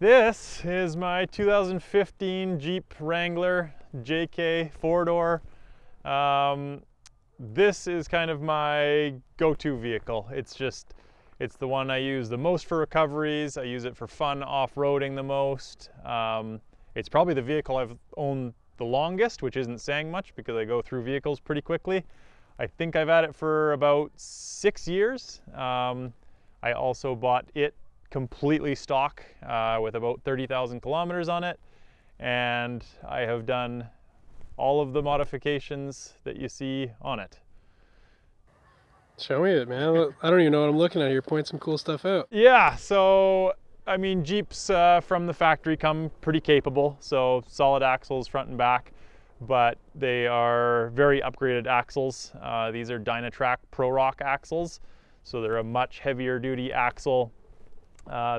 This is my 2015 Jeep Wrangler JK 4-door. This is kind of my go-to vehicle. It's the one I use the most for recoveries. I use it for fun off-roading the most. It's probably the vehicle I've owned the longest, which isn't saying much because I go through vehicles pretty quickly. I think I've had it for about 6 years. I also bought it completely stock with about 30,000 kilometers on it, and I have done all of the modifications that you see on it. Show me it, man. I don't even know what I'm looking at here. Point some cool stuff out. Yeah, so I mean, Jeeps from the factory come pretty capable, so solid axles front and back, but they are very upgraded axles. These are Dynatrac Pro Rock axles, so they're a much heavier duty axle.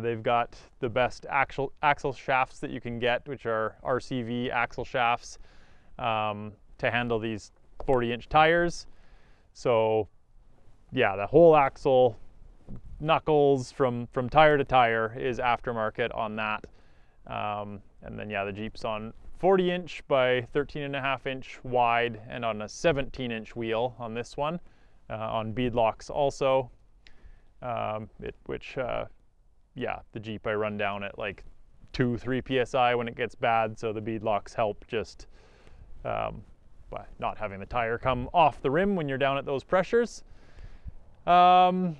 They've got the best axle shafts that you can get, which are RCV axle shafts to handle these 40-inch tires. So yeah, the whole axle knuckles from tire to tire is aftermarket on that. And then yeah, the Jeep's on 40-inch by 13.5-inch wide and on a 17-inch wheel on this one, on beadlocks also, yeah, the Jeep I run down at like 2-3 psi when it gets bad, so the beadlocks help just by not having the tire come off the rim when you're down at those pressures. Well,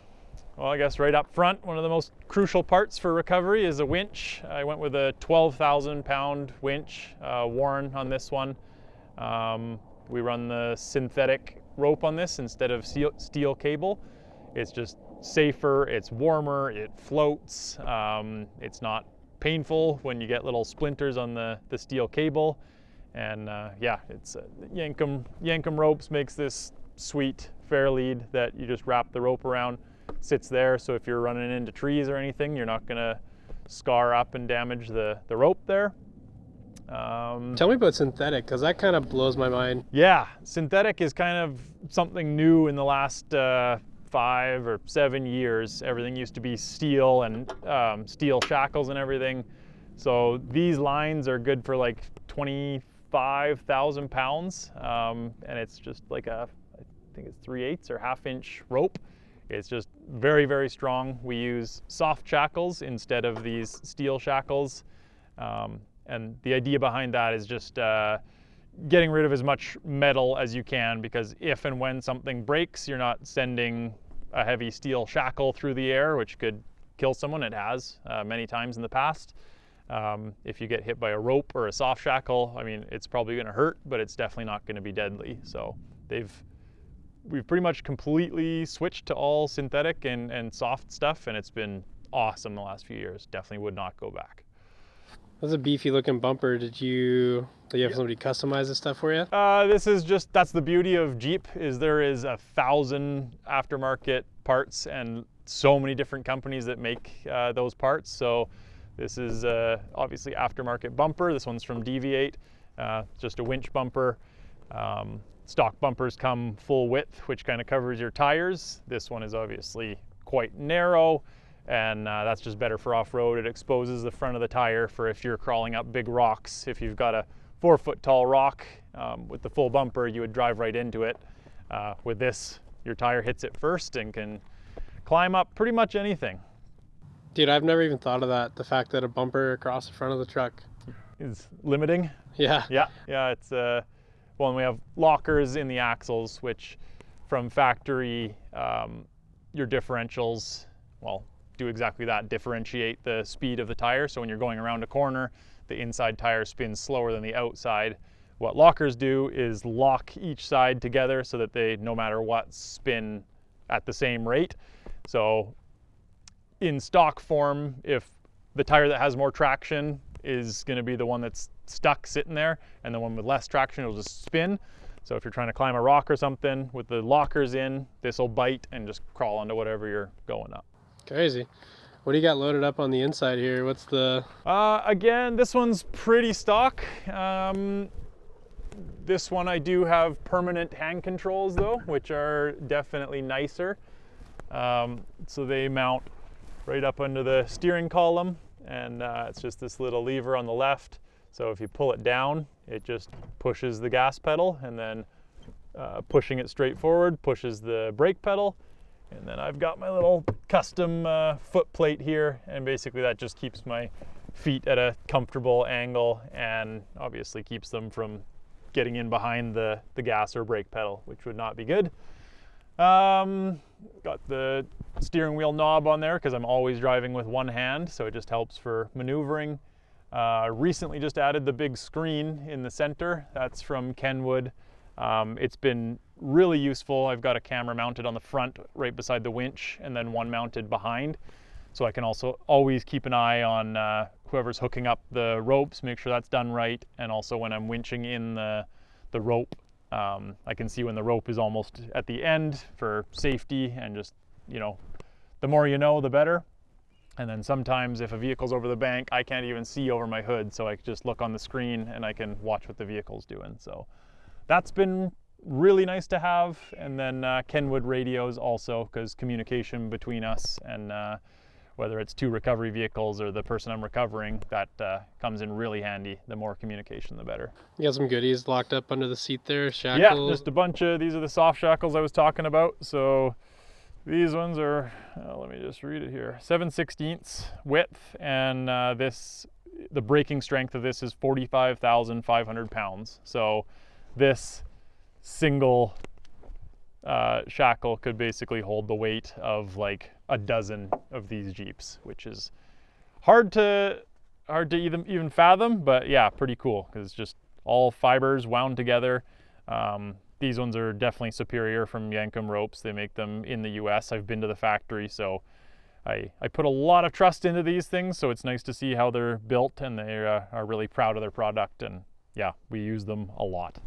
I guess right up front, one of the most crucial parts for recovery is a winch. I went with a 12,000-pound winch, Warren on this one. We run the synthetic rope on this instead of steel cable. It's just safer, it's warmer, it floats, it's not painful when you get little splinters on the steel cable, and yeah, it's Yankum ropes makes this sweet fair lead that you just wrap the rope around, sits there, so if you're running into trees or anything, you're not gonna scar up and damage the rope there. Tell me about synthetic, because that kind of blows my mind. Yeah, synthetic is kind of something new in the last 5 or 7 years. Everything used to be steel and steel shackles and everything. So these lines are good for like 25,000 pounds, and it's just like I think it's 3/8 or 1/2-inch rope. It's just very, very strong. We use soft shackles instead of these steel shackles, and the idea behind that is just getting rid of as much metal as you can, because if and when something breaks, you're not sending a heavy steel shackle through the air, which could kill someone. It has many times in the past. If you get hit by a rope or a soft shackle, I mean, it's probably going to hurt, but it's definitely not going to be deadly. So we've pretty much completely switched to all synthetic and soft stuff, and it's been awesome the last few years. Definitely would not go back. That's a beefy looking bumper. Did you have somebody customize this stuff for you? That's the beauty of Jeep, is there is 1,000 aftermarket parts and so many different companies that make those parts. So this is obviously aftermarket bumper. This one's from Deviate, just a winch bumper. Stock bumpers come full width, which kind of covers your tires. This one is obviously quite narrow, and that's just better for off-road. It exposes the front of the tire for if you're crawling up big rocks. If you've got a 4-foot tall rock with the full bumper, you would drive right into it. With this, your tire hits it first and can climb up pretty much anything. Dude, I've never even thought of that, the fact that a bumper across the front of the truck is limiting. Yeah. Yeah, it's well, and we have lockers in the axles, which from factory, your differentials, well, do exactly that, differentiate the speed of the tire. So when you're going around a corner, the inside tire spins slower than the outside. What lockers do is lock each side together so that they, no matter what, spin at the same rate. So in stock form, if the tire that has more traction is going to be the one that's stuck sitting there, and the one with less traction will just spin. So if you're trying to climb a rock or something with the lockers in, this will bite and just crawl onto whatever you're going up. Crazy. What do you got loaded up on the inside here? What's the... Again, this one's pretty stock. This one I do have permanent hand controls though, which are definitely nicer. So they mount right up under the steering column, and it's just this little lever on the left. So if you pull it down, it just pushes the gas pedal, and then pushing it straight forward pushes the brake pedal. And then I've got my little custom foot plate here, and basically that just keeps my feet at a comfortable angle and obviously keeps them from getting in behind the gas or brake pedal, which would not be good. Got the steering wheel knob on there because I'm always driving with one hand, so it just helps for maneuvering. Recently just added the big screen in the center. That's from Kenwood. It's been really useful. I've got a camera mounted on the front right beside the winch, and then one mounted behind. So I can also always keep an eye on whoever's hooking up the ropes, make sure that's done right. And also when I'm winching in the rope, I can see when the rope is almost at the end for safety, and just, you know, the more you know, the better. And then sometimes if a vehicle's over the bank, I can't even see over my hood, so I can just look on the screen and I can watch what the vehicle's doing. So that's been really nice to have. And then Kenwood radios also, because communication between us and whether it's two recovery vehicles or the person I'm recovering, that comes in really handy. The more communication, the better. You got some goodies locked up under the seat there, shackles? Yeah, just a bunch of, these are the soft shackles I was talking about. So these ones are, let me just read it here, 7/16 width, and the braking strength of this is 45,500 pounds. So this single shackle could basically hold the weight of like a dozen of these Jeeps, which is hard to even fathom, but yeah, pretty cool because it's just all fibers wound together. These ones are definitely superior from Yankum ropes. They make them in the US. I've been to the factory, so I put a lot of trust into these things, so it's nice to see how they're built, and they are really proud of their product, and yeah, we use them a lot.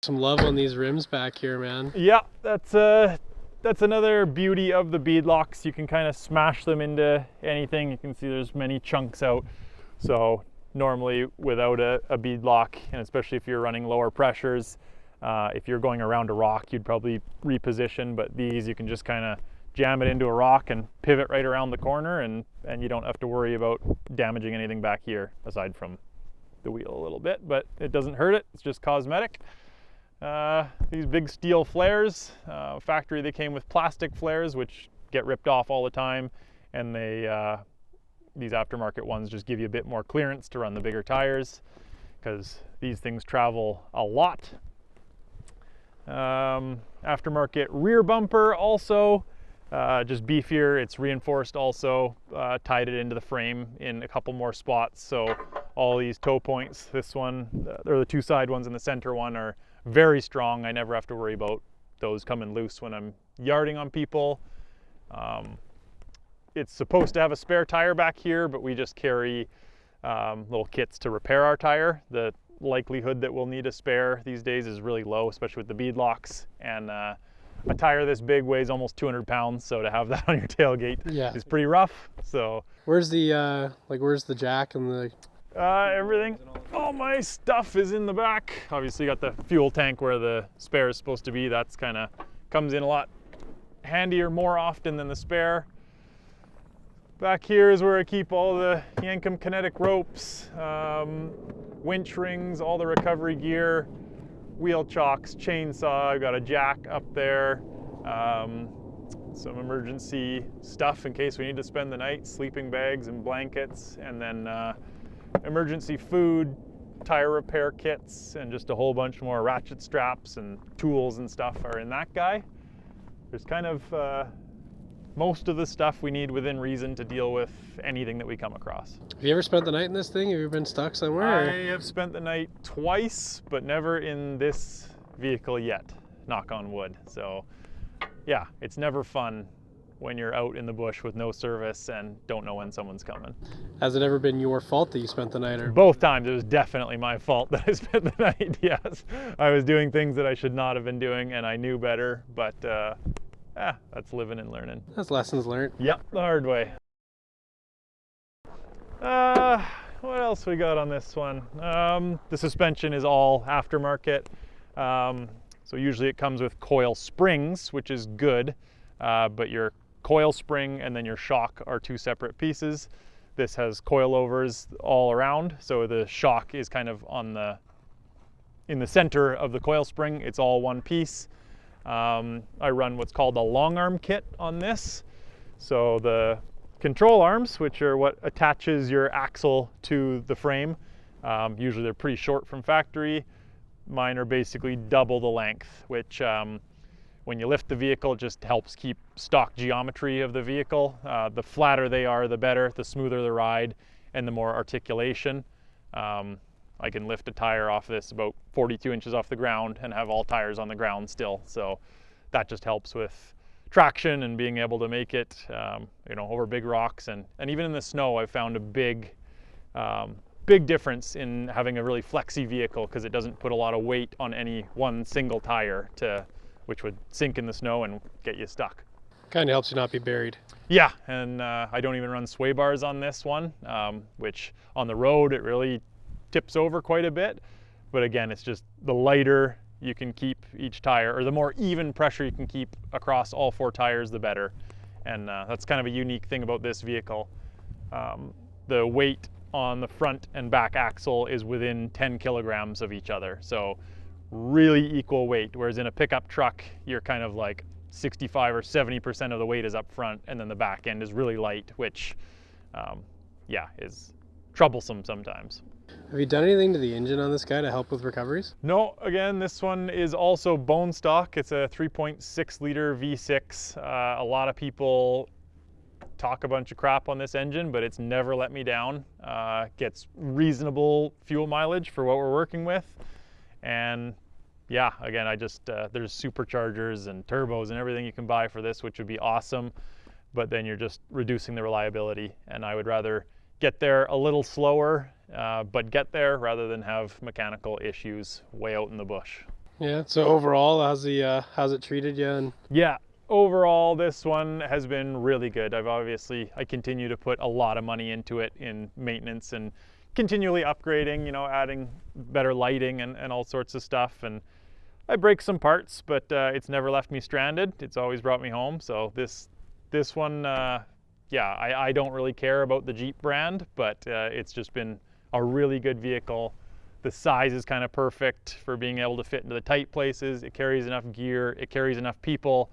Some love on these rims back here, man. Yeah, that's another beauty of the beadlocks. You can kind of smash them into anything. You can see there's many chunks out. So normally without a beadlock, and especially if you're running lower pressures, if you're going around a rock, you'd probably reposition, but these you can just kind of jam it into a rock and pivot right around the corner, and you don't have to worry about damaging anything back here aside from the wheel a little bit, but it doesn't hurt it. It's just cosmetic. These big steel flares, factory they came with plastic flares which get ripped off all the time, and these aftermarket ones just give you a bit more clearance to run the bigger tires because these things travel a lot. Aftermarket rear bumper also, just beefier. It's reinforced also, tied it into the frame in a couple more spots. So all these toe points, this one, or the two side ones and the center one, are very strong. I never have to worry about those coming loose when I'm yarding on people. It's supposed to have a spare tire back here, but we just carry little kits to repair our tire. The likelihood that we'll need a spare these days is really low, especially with the beadlocks. And a tire this big weighs almost 200 pounds, so to have that on your tailgate is pretty rough. So where's the where's the jack and the everything? All my stuff is in the back. Obviously got the fuel tank where the spare is supposed to be. That's kind of comes in a lot handier more often than the spare. Back here is where I keep all the Yankum kinetic ropes, winch rings, all the recovery gear, wheel chocks, chainsaw. I've got a jack up there, some emergency stuff in case we need to spend the night, sleeping bags and blankets, and then emergency food, tire repair kits, and just a whole bunch more ratchet straps and tools and stuff are in that guy. There's kind of most of the stuff we need within reason to deal with anything that we come across. Have you ever spent the night in this thing? Have you ever been stuck somewhere? I have spent the night twice, but never in this vehicle yet, knock on wood. So yeah, it's never fun when you're out in the bush with no service and don't know when someone's coming. Has it ever been your fault that you spent the night? Or both times it was definitely my fault that I spent the night. Yes, I was doing things that I should not have been doing, and I knew better, but that's living and learning. That's lessons learned. Yep, the hard way. What else we got on this one? The suspension is all aftermarket. So usually it comes with coil springs, which is good, but your coil spring and then your shock are two separate pieces. This has coilovers all around, so the shock is kind of in the center of the coil spring. It's all one piece. I run what's called a long arm kit on this. So the control arms, which are what attaches your axle to the frame, usually they're pretty short from factory. Mine are basically double the length, which when you lift the vehicle, it just helps keep stock geometry of the vehicle. The flatter they are, the better, the smoother the ride, and the more articulation. I can lift a tire off this about 42 inches off the ground and have all tires on the ground still. So that just helps with traction and being able to make it, over big rocks. And even in the snow, I've found a big difference in having a really flexy vehicle, because it doesn't put a lot of weight on any one single tire, which would sink in the snow and get you stuck. Kind of helps you not be buried. Yeah, and I don't even run sway bars on this one, which on the road it really tips over quite a bit. But again, it's just the lighter you can keep each tire, or the more even pressure you can keep across all four tires, the better. And that's kind of a unique thing about this vehicle. The weight on the front and back axle is within 10 kilograms of each other. So really equal weight, whereas in a pickup truck, you're kind of like 65 or 70% of the weight is up front, and then the back end is really light, which is troublesome sometimes. Have you done anything to the engine on this guy to help with recoveries? No, again, this one is also bone stock. It's a 3.6 liter V6. A lot of people talk a bunch of crap on this engine, but it's never let me down. Gets reasonable fuel mileage for what we're working with. And yeah, again, there's superchargers and turbos and everything you can buy for this, which would be awesome. But then you're just reducing the reliability. And I would rather get there a little slower, but get there, rather than have mechanical issues way out in the bush. Yeah, so overall, how's it treated you? Yeah, overall, this one has been really good. I continue to put a lot of money into it in maintenance and continually upgrading, adding better lighting and all sorts of stuff. And I break some parts, but it's never left me stranded. It's always brought me home. So this one, I don't really care about the Jeep brand, but it's just been a really good vehicle. The size is kind of perfect for being able to fit into the tight places. It carries enough gear. It carries enough people.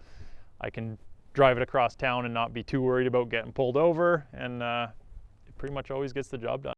I can drive it across town and not be too worried about getting pulled over, and it pretty much always gets the job done.